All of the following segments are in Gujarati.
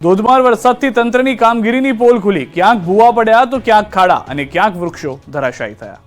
ધોધમાર વરસાદથી તંત્રની કામગીરીની પોલ ખુલી. ક્યાંક ભૂવા પડ્યા તો ક્યાંક ખાડા અને ક્યાંક વૃક્ષો ધરાશાયી થયા.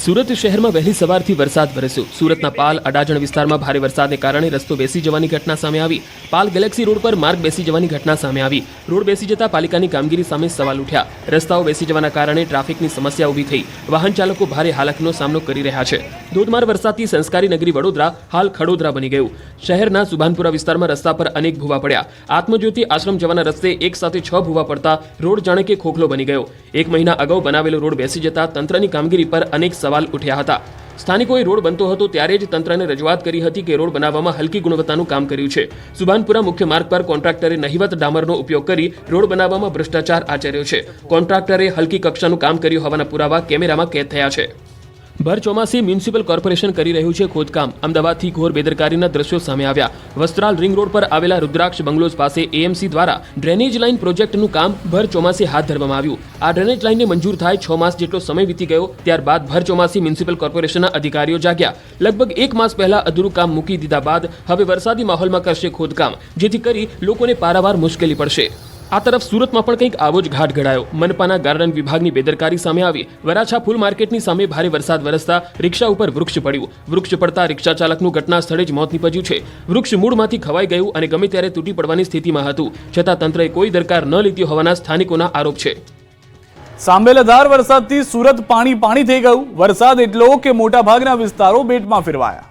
સુરત શહેરમાં વહેલી સવારથી વરસાદ વરસ્યો. સુરતના પાલ અડાજણ વિસ્તારમાં ભારે વરસાદને કારણે રસ્તો બેસી જવાની ઘટના સામે આવી. પાલ ગેલેક્સી રોડ પર માર્ગ બેસી જવાની ઘટના સામે આવી. રોડ બેસી જતા પાલિકાની કામગીરી સામે સવાલ ઉઠ્યા. રસ્તાઓ બેસી જવાના કારણે ટ્રાફિકની સમસ્યા ઊભી થઈ. વાહન ચાલકો ભારે હાલાકીનો સામનો કરી રહ્યા છે. ધોધમાર વરસાદથી સંસ્કારી નગરી વડોદરા હાલ ખડોદરા બની ગયું. શહેરના સુભાનપુરા વિસ્તારમાં રસ્તા પર અનેક ભૂવા પડ્યા. આત્મજ્યોતિ આશ્રમ જવાના રસ્તે એક સાથે 6 ભૂવા પડતા રોડ જાણે કે ખોખલો બની ગયો. એક મહિના અગાઉ બનાવેલો રોડ બેસી જતા તંત્રની કામગીરી પર અનેક સવાલ ઉઠ્યા હતા. સ્થાનિકોએ રોડ બનતો હતો ત્યારે જ તંત્રને રજૂઆત કરી હતી કે રોડ બનાવવામાં હલકી ગુણવત્તાનું કામ કર્યું છે. સુભાનપુરા મુખ્ય માર્ગ પર કોન્ટ્રાક્ટરે નહિવત ડામરનો ઉપયોગ કરી રોડ બનાવવામાં ભ્રષ્ટાચાર આચર્યો છે. કોન્ટ્રાક્ટરે હલકી કક્ષાનું કામ કર્યું હોવાના પુરાવા કેમેરામાં કેદ થયા છે. ભર ચોમાસે મ્યુનિસિપલ કોર્પોરેશન કરી રહ્યું છે ખોદકામ. અમદાવાદથી ઘોર બેદરકારીના દ્રશ્યો સામે આવ્યા. વસ્ત્રાલ રિંગ રોડ પર આવેલા રુદ્રાક્ષ બંગલોઝ પાસે એએમસી દ્વારા ડ્રેનેજ લાઇન પ્રોજેક્ટનું કામ ભર ચોમાસે હાથ ધરવામાં આવ્યું. આ ડ્રેનેજ લાઇનને મંજૂર થાય 6 માસ જેટલો સમય વીતી ગયો. ત્યારબાદ ભર ચોમાસે મ્યુનિસિપલ કોર્પોરેશનના અધિકારીઓ જાગ્યા. લગભગ 1 માસ પહેલા અધૂરું કામ મૂકી દીધા બાદ હવે વરસાદી માહોલમાં કરશે ખોદકામ, જેથી કરી લોકોને પારાવાર મુશ્કેલી પડશે. આ તરફ સુરતમાં પણ કંઈક આવો જ ઘાટ ઘડાયો. મનપાના ગાર્ડન વિભાગની બેદરકારી સામે આવી. વરાછા ફૂલ માર્કેટની સામે ભારે વરસાદ વરસતા રિક્ષા ઉપર વૃક્ષ પડ્યું. વૃક્ષ પડતા રિક્ષા ચાલકનું ઘટના સ્થળે જ મોત નીપજ્યું છે. વૃક્ષ મૂળમાંથી ખવાઈ ગયું અને ગમે ત્યારે તૂટી પડવાની સ્થિતિમાં હતું. છતાં તંત્રએ કોઈ દરકાર ન લીધી હોવાના સ્થાનિકોના આરોપ છે. સાંબેલાધાર વરસાદથી સુરત પાણી પાણી થઈ ગયું. વરસાદ એટલો કે મોટાભાગના વિસ્તારો બેટમાં ફેરવાયા.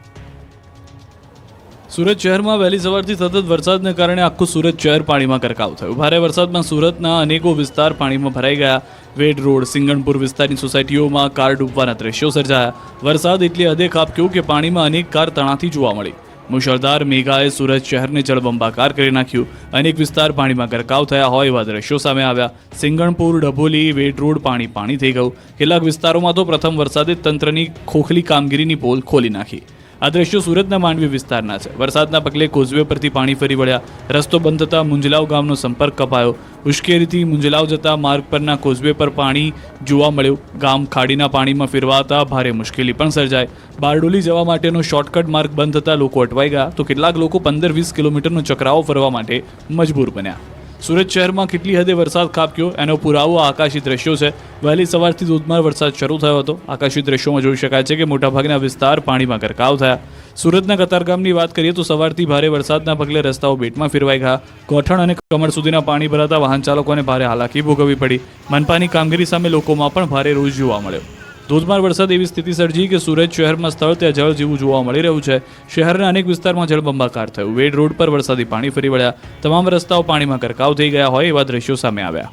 સુરત શહેરમાં વહેલી સવારથી સતત વરસાદને કારણે આખું સુરત શહેર પાણીમાં ગરકાવ થયું. ભારે વરસાદમાં સુરતના અનેકો વિસ્તાર પાણીમાં ભરાઈ ગયા. વેડ રોડ, સિંગણપુર વિસ્તારની સોસાયટીઓમાં કાર ડૂબવાના દ્રશ્યો સર્જાયા. વરસાદ એટલી હદે ખાબક્યો કે પાણીમાં અનેક કાર તણાતી જોવા મળી. મુશળધાર મેઘાએ સુરત શહેરને જળબંબાકાર કરી નાખ્યું. અનેક વિસ્તાર પાણીમાં ગરકાવ થયા હોય એવા દ્રશ્યો સામે આવ્યા. સિંગણપુર, ડભોલી, વેડ રોડ પાણી થઈ ગયું. કેટલાક વિસ્તારોમાં તો પ્રથમ વરસાદે તંત્રની ખોખલી કામગીરીની પોલ ખોલી નાખી. આ દ્રશ્યો સુરતના માંડવી વિસ્તારના છે. વરસાદના પગલે કોઝવે પરથી પાણી ફરી વળ્યા. રસ્તો બંધ થતાં મુંજલાવ ગામનો સંપર્ક કપાયો. ઉશ્કેરીથી મુંજલાવ જતા માર્ગ પરના કોઝવે પર પાણી જોવા મળ્યું. ગામ ખાડીના પાણીમાં ફેરવાતા ભારે મુશ્કેલી પણ સર્જાય. બારડોલી જવા માટેનો શોર્ટકટ માર્ગ બંધ થતાં લોકો અટવાઈ ગયા તો કેટલાક લોકો 15-20 કિલોમીટરનો ચક્રાવો ફરવા માટે મજબૂર બન્યા. સુરત શહેરમાં કેટલી હદે વરસાદ ખાબક્યો એનો પુરાવો આકાશી દ્રશ્યો છે. વહેલી સવારથી ધોધમાર વરસાદ શરૂ થયો હતો. આકાશી દ્રશ્યોમાં જોઈ શકાય છે કે મોટાભાગના વિસ્તાર પાણીમાં ગરકાવ થયા. સુરતના કતારગામની વાત કરીએ તો સવારથી ભારે વરસાદના પગલે રસ્તાઓ બેટમાં ફેરવાઈ ગયા. ગોઠણ અને કમર સુધીના પાણી ભરાતા વાહન ચાલકોને ભારે હાલાકી ભોગવવી પડી. મનપાની કામગીરી સામે લોકોમાં પણ ભારે રોષ જોવા મળ્યો. ધોધમાર વરસાદ એવી સ્થિતિ સર્જી કે સુરત શહેરમાં સ્થળ ત્યાં જળ જેવું જોવા મળી રહ્યું છે. શહેરના અનેક વિસ્તારમાં જળબંબાકાર થયું. વેડ રોડ પર વરસાદી પાણી ફરી વળ્યા. તમામ રસ્તાઓ પાણીમાં ગરકાવ થઈ ગયા હોય એવા દ્રશ્યો સામે આવ્યા.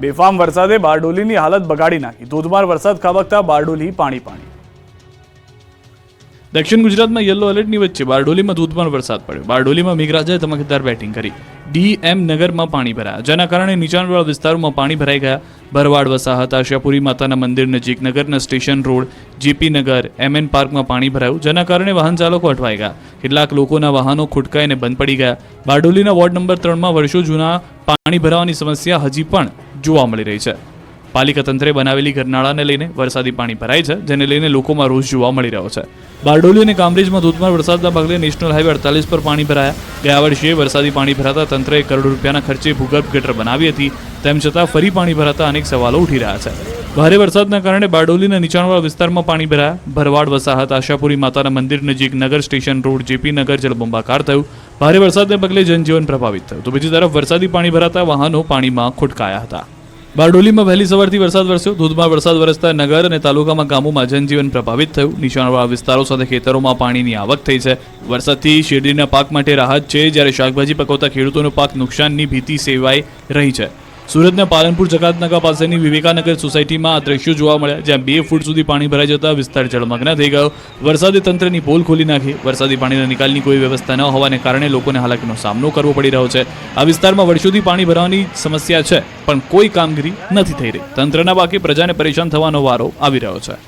બેફામ વરસાદે બારડોલીની હાલત બગાડી નાખી. ધોધમાર વરસાદ ખાબકતા બારડોલી પાણી. દક્ષિણ ગુજરાતમાં યલો એલર્ટની વચ્ચે બારડોલીમાં ધોધમાર વરસાદ પડ્યો. બારડોલીમાં મેઘરાજાએ ધમાકેદાર બેટિંગ કરી. ડીએમ નગરમાં પાણી ભરાયા, જેના કારણે નીચાણવાળા વિસ્તારોમાં પાણી ભરાઈ ગયા. ભરવાડ વસાહત, આશાપુરી માતાના મંદિર નજીક, નગરના સ્ટેશન રોડ, જેપી નગર, એમએન પાર્કમાં પાણી ભરાયું, જેના કારણે વાહન ચાલકો અટવાઈ ગયા. કેટલાક લોકોના વાહનો ખુટકાઈને બંધ પડી ગયા. બારડોલીના વોર્ડ નંબર 3માં વર્ષો જૂના પાણી ભરાવાની સમસ્યા હજી પણ જોવા મળી રહી છે. પાલિકા તંત્રે બનાવેલી ગરનાળાને લઈને વરસાદી પાણી ભરાય છે, જેને લઈને લોકોમાં રોષ જોવા મળી રહ્યો છે. બારડોલી અને કામરેજમાં ધોધમાર વરસાદના પગલે નેશનલ હાઈવે 48 પર પાણી ભરાયા. ગયા વર્ષે વરસાદી પાણી ભરાતા તંત્રએ કરોડો રૂપિયાના ખર્ચે ભૂગર્ભ ગટર બનાવી હતી. તેમ છતાં ફરી પાણી ભરાતા અનેક સવાલો ઉઠી રહ્યા છે. ભારે વરસાદના કારણે બારડોલીના નીચાણવાળા વિસ્તારમાં પાણી ભરાયા. ભરવાડ વસાહત, આશાપુરી માતાના મંદિર નજીક, નગર સ્ટેશન રોડ, જેપી નગર જળબંબાકાર થયું. ભારે વરસાદને પગલે જનજીવન પ્રભાવિત થયું. તો બીજી તરફ વરસાદી પાણી ભરાતા વાહનો પાણીમાં ખોટકાયા હતા. બારડોલીમાં વહેલી સવારથી વરસાદ વરસ્યો. ધોધમાર વરસાદ વરસતા નગર અને તાલુકામાં ગામોમાં જનજીવન પ્રભાવિત થયું. નીચાણવાળા વિસ્તારો સાથે ખેતરોમાં પાણીની આવક થઈ છે. વરસાદથી શેરડીના પાક માટે રાહત છે, જ્યારે શાકભાજી પકવતા ખેડૂતોનો પાક નુકસાનની ભીતિ સેવાઈ રહી છે. સુરતના પાલનપુર જકાતનાકા પાસેની વિવેકાનગર સોસાયટીમાં આ દ્રશ્યો જોવા મળ્યા, જ્યાં 2 ફૂટ સુધી પાણી ભરાઈ જતા વિસ્તાર જળમગ્ન થઈ ગયો. વરસાદે તંત્રની પોલ ખોલી નાખી. વરસાદી પાણીના નિકાલની કોઈ વ્યવસ્થા ન હોવાને કારણે લોકોને હાલાકીનો સામનો કરવો પડી રહ્યો છે. આ વિસ્તારમાં વર્ષોથી પાણી ભરાવાની સમસ્યા છે, પણ કોઈ કામગીરી નથી થઈ રહી. તંત્રના બાકી પ્રજાને પરેશાન થવાનો વારો આવી રહ્યો છે.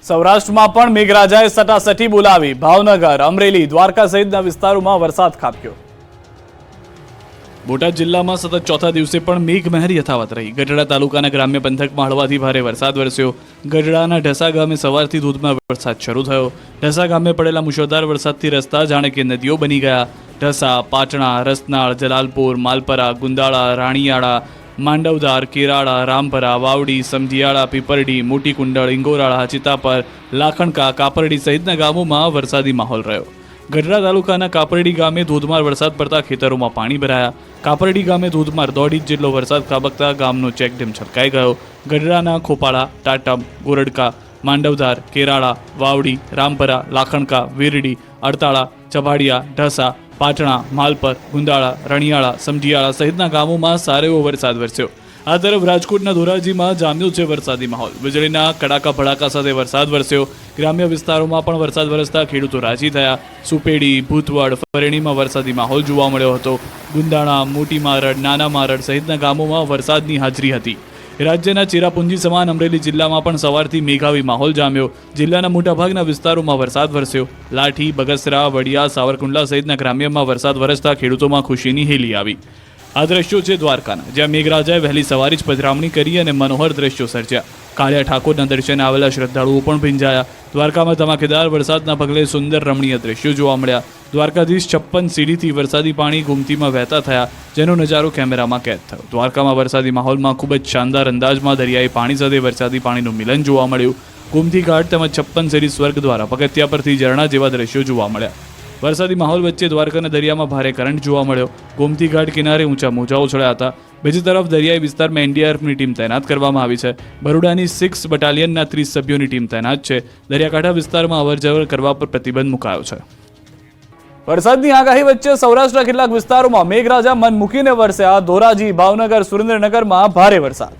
સૌરાષ્ટ્રમાં પણ મેઘરાજાએ સટાસટી બોલાવી. ભાવનગર, અમરેલી, દ્વારકા સહિતના વિસ્તારોમાં વરસાદ ખાબક્યો. બોટાદ જિલ્લામાં સતત ચોથા દિવસે પણ મેઘમહેર યથાવત રહી. ગઢડા તાલુકાના ગ્રામ્ય પંથકમાં હળવાથી ભારે વરસાદ વરસ્યો. ગઢડાના ઢસા ગામે સવારથી ધોધમાર વરસાદ શરૂ થયો. ઢસા ગામે પડેલા મુશળધાર વરસાદથી રસ્તા જાણે કે નદીઓ બની ગયા. ઢસા, પાટણા, રસનાળ, જલાલપુર, માલપરા, ગુંદાળા, રાણીયાળા, માંડવદાર, કેરાળા, રામપરા, વાવડી, સમઢિયાળા, પીપરડી, મોટી કુંડળ, ઇંગોરાળા, ચિતાપર, લાખણકા, કાપરડી સહિતના ગામોમાં વરસાદી માહોલ રહ્યો. ગઢડા તાલુકાના કાપરડી ગામે ધોધમાર વરસાદ પડતા ખેતરોમાં પાણી ભરાયા. કાપરડી ગામે ધોધમાર 1.5 ઇંચ જેટલો વરસાદ ખાબકતા ગામનો ચેકડેમ છલકાઈ ગયો. ગઢડાના ખોપાળા, ટાટમ, ગોરડકા, માંડવદાર, કેરાળા, વાવડી, રામપરા, લાખણકા, વીરડી, અડતાળા, ચભાડિયા, ઢસા, પાટણા, માલપર, ગુંદાળા, રણિયાળા, સમઢિયાળા સહિતના ગામોમાં સારો એવો વરસાદ વરસ્યો. આ તરફ રાજકોટના ધોરાજીમાં જામ્યો છે વરસાદી માહોલ. વીજળીના કડાકા ભડાકા સાથે વરસાદ વરસ્યો. ગ્રામ્ય વિસ્તારોમાં પણ વરસાદ વરસતા ખેડૂતો રાજી થયા. સુપેડી, ભૂતવડ, ફરેણીમાં વરસાદી માહોલ જોવા મળ્યો હતો. ગુંદાળા, મોટી મારડ, નાના મારડ સહિતના ગામોમાં વરસાદની હાજરી હતી. રાજ્યના ચેરાપુંજી સમાન અમરેલી જિલ્લામાં પણ સવારથી મેઘાવી માહોલ જામ્યો. જિલ્લાના મોટાભાગના વિસ્તારોમાં વરસાદ વરસ્યો. લાઠી, બગસરા, વડિયા, સાવરકુંડલા સહિતના ગ્રામ્યમાં વરસાદ વરસતા ખેડૂતોમાં ખુશીની હેલી આવી. આ દ્રશ્યો છે દ્વારકાના, જ્યાં મેઘરાજાએ વહેલી સવારે જ પધરામણી કરી અને મનોહર દ્રશ્યો સર્જ્યા. કાળિયા ઠાકોરના દર્શને આવેલા શ્રદ્ધાળુઓ પણ ભીંજાયા. દ્વારકામાં ધમાકેદાર વરસાદના પગલે સુંદર રમણીય દ્રશ્યો જોવા મળ્યા. દ્વારકાધીશ 56 સીડીથી વરસાદી પાણી ગોમતીમાં વહેતા થયા, જેનો નજારો કેમેરામાં કેદ થયો. દ્વારકામાં વરસાદી માહોલમાં ખૂબ જ શાનદાર અંદાજમાં દરિયાઈ પાણી સાથે વરસાદી પાણીનું મિલન જોવા મળ્યું. ગોમતી ઘાટ તેમજ 56 સીડી સ્વર્ગ દ્વારા પગથિયા પરથી ઝરણા જેવા દ્રશ્યો જોવા મળ્યા. વરસાદી માહોલ વચ્ચે દ્વારકાના દરિયામાં ભારે કરંટ જોવા મળ્યો. ગોમતી ઘાટ કિનારે ઊંચા મોજાઓ છોડ્યા હતા. બીજી તરફ દરિયાઈ વિસ્તારમાં એનડીઆરએફની ટીમ તૈનાત કરવામાં આવી છે. બરોડાની 6 બટાલિયનના 30 સભ્યોની ટીમ તૈનાત છે. દરિયાકાંઠા વિસ્તારમાં અવરજવર કરવા પર પ્રતિબંધ મુકાયો છે. વરસાદની આગાહી વચ્ચે સૌરાષ્ટ્રના કેટલાક વિસ્તારોમાં મેઘરાજા મન મૂકીને વરસ્યા. ધોરાજી, ભાવનગર, સુરેન્દ્રનગરમાં ભારે વરસાદ.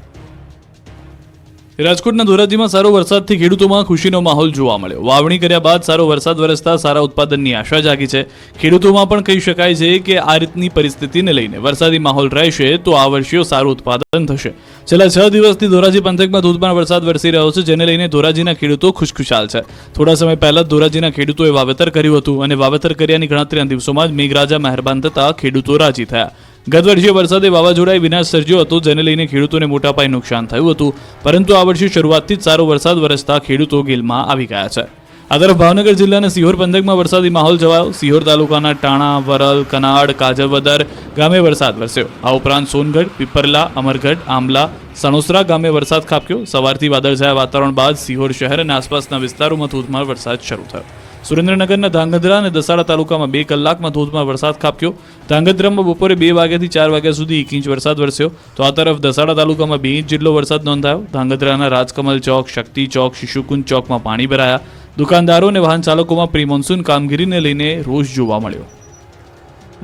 રાજકોટના ધોરાજીમાં સારો વરસાદથી ખેડૂતોમાં ખુશીનો માહોલ જોવા મળ્યો. વાવણી કર્યા બાદ સારો વરસાદ વરસતા સારા ઉત્પાદનની આશા જાગી છે. ખેડૂતોમાં પણ કહી શકાય છે કે આ રીતની પરિસ્થિતિને લઈને વરસાદી માહોલ રહેશે તો આ વર્ષે સારું ઉત્પાદન થશે. છેલ્લા 6 દિવસથી ધોરાજી પંથકમાં ધોધમાર વરસાદ વરસી રહ્યો છે, જેને લઈને ધોરાજીના ખેડૂતો ખુશખુશાલ છે. થોડા સમય પહેલા જ ધોરાજીના ખેડૂતોએ વાવેતર કર્યું હતું અને વાવેતર કર્યાની ગણતરીના દિવસોમાં જ મેઘરાજા મહેરબાન થતા ખેડૂતો રાજી થયા. ગત વર્ષે વરસાદે વાવાઝોડાએ વિનાશ સર્જ્યો હતો, જેને લઈને ખેડૂતોને મોટા પાયે નુકસાન થયું હતું, પરંતુ આ વર્ષે શરૂઆતથી જ સારો વરસાદ વરસતા ખેડૂતો ગેલમાં આવી ગયા છે. આ તરફ ભાવનગર જિલ્લાના સિહોર પંથકમાં વરસાદી માહોલ જોવાયો. સિહોર તાલુકાના ટાણા, વરલ, કનાડ, કાજરવદર ગામે વરસાદ વરસ્યો. આ ઉપરાંત સોનગઢ, પીપરલા, અમરગઢ, આંબલા, સણોસરા ગામે વરસાદ ખાબક્યો. સવારથી વાદળછાયા વાતાવરણ બાદ સિહોર શહેર અને આસપાસના વિસ્તારોમાં ધોધમાર વરસાદ શરૂ થયો. સુરેન્દ્રનગરના ધાંગધ્રા અને દસાડા તાલુકામાં 2 કલાકમાં ધોધમાર વરસાદ ખાબક્યો. ધાંગધ્રામાં બપોરે 2 વાગ્યાથી 4 વાગ્યા સુધી 1 ઇંચ વરસાદ વરસ્યો. તો આ તરફ દસાડા તાલુકામાં 2 ઇંચ જેટલો વરસાદ નોંધાયો. ધાંગધ્રાના રાજકમલ ચોક, શક્તિ ચોક, શિશુકુંજ ચોકમાં પાણી ભરાયા. દુકાનદારો અને વાહન ચાલકોમાં પ્રી મોન્સૂન કામગીરીને લઈને રોષ જોવા મળ્યો.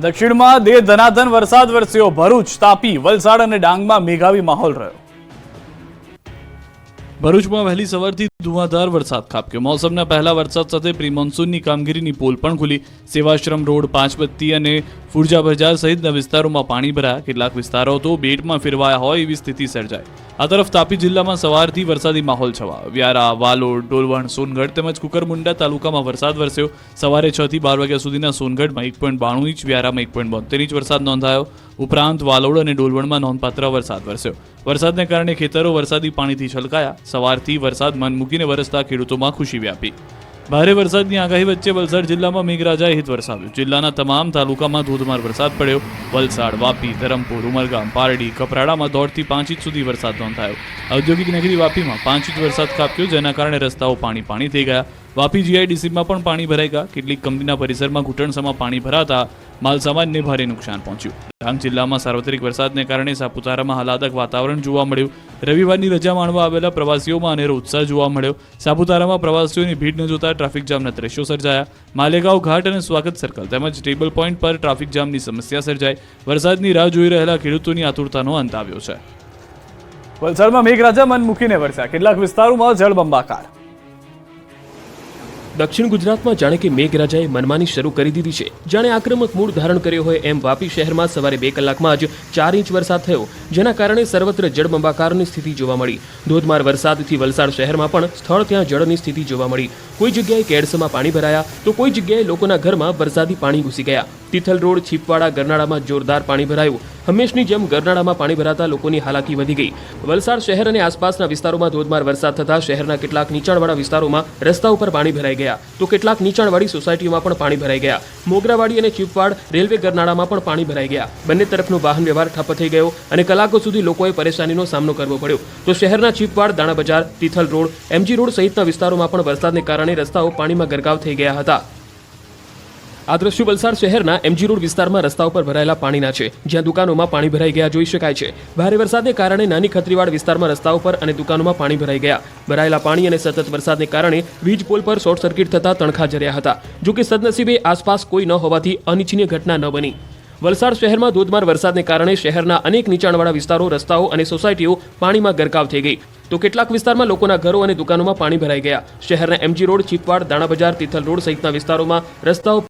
દક્ષિણમાં દે ધનાધન વરસાદ વરસ્યો. ભરૂચ, તાપી, વલસાડ અને ડાંગમાં મેઘાવી માહોલ રહ્યો. ભરૂચમાં વહેલી સવારથી ધુઆધાર વરસાદ ખાબક્યો. મોસમના પહેલા વરસાદ સાથે પ્રી મોન્સૂનની કામગીરીની પોલ પણ ખુલી. સેવાશ્રમ રોડ, પાંચબત્તી અને ફુરજા બજાર સહિતના વિસ્તારોમાં પાણી ભરાયા. કેટલાક વિસ્તારો તો બેટમાં ફેરવાયા હોય એવી સ્થિતિ સર્જાઈ. આ તરફ તાપી જિલ્લામાં સવારથી વરસાદી માહોલ છવાયો. વ્યારા, વાલોડ, ડોલવણ, સોનગઢ તેમજ કુકરમુંડા તાલુકામાં વરસાદ વરસ્યો. સવારે 6 થી 12 વાગ્યા સુધીના સોનગઢમાં 1.92 ઇંચ, વ્યારામાં 1.72 ઇંચ વરસાદ નોંધાયો. ઉપરાંત વાલોડ અને ડોલવણમાં નોંધપાત્ર વરસાદ વરસ્યો. વરસાદને કારણે ખેતરો વરસાદી પાણીથી છલકાયા. સવારથી વરસાદ મન મૂકીને વરસતા ખેડૂતોમાં ખુશી વ્યાપી. ભારે વરસાદની આગાહી વચ્ચે વલસાડ જિલ્લામાં મેઘરાજાએ હિત વરસાવ્યું. જિલ્લાના તમામ તાલુકામાં ધોધમાર વરસાદ પડ્યો. વલસાડ, વાપી, ધરમપુર, ઉમરગામ, પારડી, કપરાડામાં 1.5 થી 5 ઇંચ સુધી વરસાદ નોંધાયો. ઔદ્યોગિક નગરી વાપીમાં 5 ઇંચ વરસાદ ખાબક્યો, જેના કારણે રસ્તાઓ પાણી થઈ ગયા. વાપી જીઆઈડીસીમાં પણ પાણી ભરાઈ ગયા. કેટલીક કંપનીના પરિસરમાં ઘૂંટણસમાં પાણી ભરાતા માલસામાનને ભારે નુકસાન પહોંચ્યું. ડાંગ જિલ્લામાં સાર્વત્રિક વરસાદને કારણે સાપુતારામાં આહલાદક વાતાવરણ જોવા મળ્યું. રવિવારની રજા માણવા આવેલા પ્રવાસીઓમાં અનેરો ઉત્સાહ જોવા મળ્યો. સાપુતારામાં પ્રવાસીઓની ભીડ ન જોતા ટ્રાફિક જામના દ્રશ્યો સર્જાયા. માલેગાંવ ઘાટ અને સ્વાગત સર્કલ તેમજ ટેબલ પોઈન્ટ પર ટ્રાફિક જામની સમસ્યા સર્જાઈ. વરસાદની રાહ જોઈ રહેલા ખેડૂતોની આતુરતાનો અંત આવ્યો છે. વલસાડમાં મેઘરાજા મન મૂકીને વરસ્યા. કેટલાક વિસ્તારોમાં જળબંબાકાર. દક્ષિણ ગુજરાતમાં જાણે કે મેઘરાજાએ મનમાની શરૂ કરી દીધી છે. જાણે આક્રમક મૂળ ધારણ કર્યો હોય એમ વાપી શહેરમાં સવારે 2 કલાકમાં જ 4 ઇંચ વરસાદ થયો, જેના કારણે સર્વત્ર જળબંબાકારની સ્થિતિ જોવા મળી. ધોધમાર વરસાદથી વલસાડ શહેરમાં પણ સ્થળ ત્યાં જળની સ્થિતિ જોવા મળી. કોઈ જગ્યાએ કેડસમાં પાણી ભરાયા તો કોઈ જગ્યાએ લોકોના ઘરમાં વરસાદી પાણી ઘૂસી ગયા. તિથલ રોડ છીપવાડા ગરનાળામાં જોરદાર પાણી ભરાયું. હંમેશની જેમ ગરનાળામાં પાણી ભરાતા લોકોની હાલાકી વધી ગઈ. વલસાડ શહેર અને આસપાસના વિસ્તારોમાં ધોધમાર વરસાદ થતા શહેરના કેટલાક નીચાણવાળા વિસ્તારોમાં રસ્તા ઉપર પાણી ભરાઈ ગયા, તો કેટલાક નીચાણવાળી સોસાયટીઓમાં પણ પાણી ભરાઈ ગયા. મોગરાવાડી અને છીપવાડ રેલવે ગરનાળામાં પણ પાણી ભરાઈ ગયા. બંને તરફનો વાહન વ્યવહાર ઠપ થઈ ગયો અને કલાકો સુધી લોકોએ પરેશાનીનો સામનો કરવો પડ્યો. તો શહેરના છીપવાડ, દાણા બજાર, તિથલ રોડ, એમજી રોડ સહિતના વિસ્તારોમાં પણ વરસાદને કારણે રસ્તાઓ પાણીમાં ગરકાવ થઈ ગયા હતા. આ દ્રશ્યો વલસાડ શહેરના એમજી રોડ વિસ્તારમાં રસ્તા ઉપર ભરાયેલા પાણીના છે, જ્યાં દુકાનોમાં પાણી ભરાઈ ગયા જોઈ શકાય છે. ભારે વરસાદને કારણે નાની ખત્રીવાડ વિસ્તારમાં રસ્તાઓ પર અને દુકાનોમાં પાણી ભરાઈ ગયા. ભરાયેલા પાણી અને સતત વરસાદને કારણે વીજ પોલ પર શોર્ટ સર્કિટ થતા તણખા જર્યા હતા. જોકે સદનસીબે આસપાસ કોઈ ન હોવાથી અનિચ્છનીય ઘટના ન બની. વલસાડ શહેરમાં ધોધમાર વરસાદને કારણે શહેરના અનેક નીચાણવાળા વિસ્તારો, રસ્તાઓ અને સોસાયટીઓ પાણીમાં ગરકાવ થઈ ગઈ, તો કેટલાક વિસ્તારમાં લોકોના ઘરો અને દુકાનોમાં પાણી ભરાઈ ગયા. શહેરના એમજી રોડ, છીપવાડ, દાણા બજાર, તિથલ રોડ સહિતના વિસ્તારોમાં રસ્તાઓ